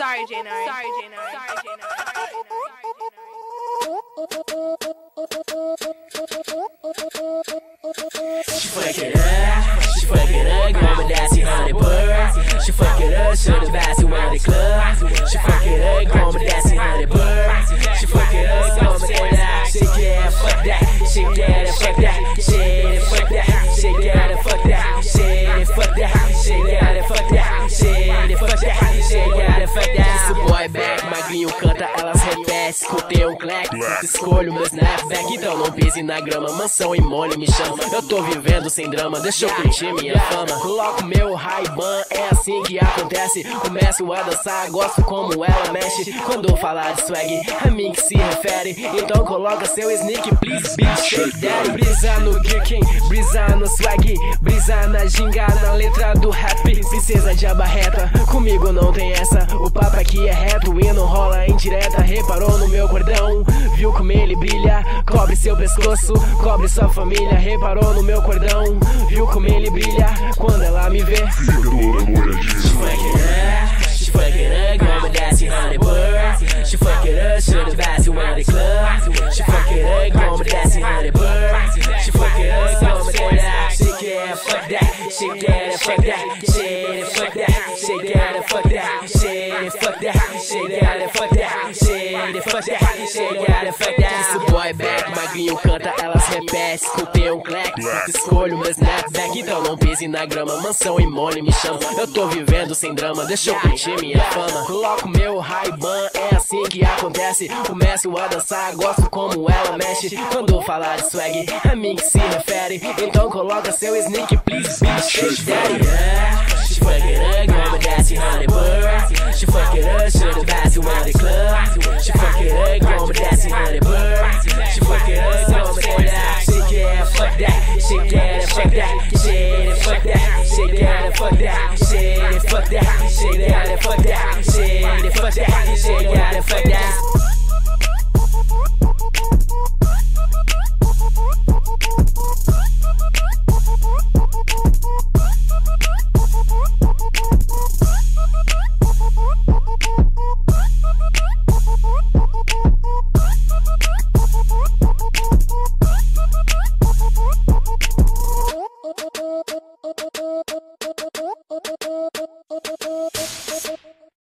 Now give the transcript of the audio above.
Sorry, J9. Sorry, J9. She fuck it up, going dancing on the bird. She fuck it up, should the bass in the club. She fuck it up, going dancing on the bird. She fuck it up, going that, shake that, fuck that, shake that and fuck that, shake it, fuck that, shake that and fuck that, shake it, fuck that, shake that and fuck that, shake it, fuck that, shake that and fuck that. Esse boy back, magrinho canta, elas repetem, escutei clack, escolho meu snapback, então não pise na grama, mansão e mole me chama. Eu tô vivendo sem drama, deixa eu curtir minha fama. Coloco meu Ray-Ban, é assim que acontece. Começo a dançar, gosto como ela mexe. Quando falar de swag, a mim que se refere. Então coloca seu sneak, please bitch, shake that. Brisa no geeking, brisa no swag, brisa na ginga, na letra do rap. Princesa de abarreta, comigo não tem essa. O papo aqui é reto e não rola indireta. Reparou no meu cordão, viu como ele brilha. Cobre seu pescoço, cobre sua família. Reparou no meu cordão, viu como ele brilha. Quando ela me vê, fica toda molhadinha. She fuck it up, going dancing on the bird. She fuck it up, should the bass in the club. She fuck it up, going dancing on the bird. She fuck it up, going that, shake it, fuck that, shake that and fuck that, shake it, fuck that, shake that and fuck that, shake it, fuck that, shake that and fuck that, shake it, fuck that, shake that and fuck that. Esse boy back, magrinho canta, elas repetem, escutei clack, escolho meu snapback, então não pise na grama, mansão e mole me chama. Eu tô vivendo sem drama, deixa eu curtir minha fama. Coloco meu Ray-Ban, é assim que acontece. Começo a dançar, gosto como ela mexe. Quando falar de swag, a mim que se refere. Então coloca seu sneak, please bitch, shake that. She fuck it up, going dancing on the bird. She fuck it up, should the bass in the club. She fuck it up, going dancing on the bird.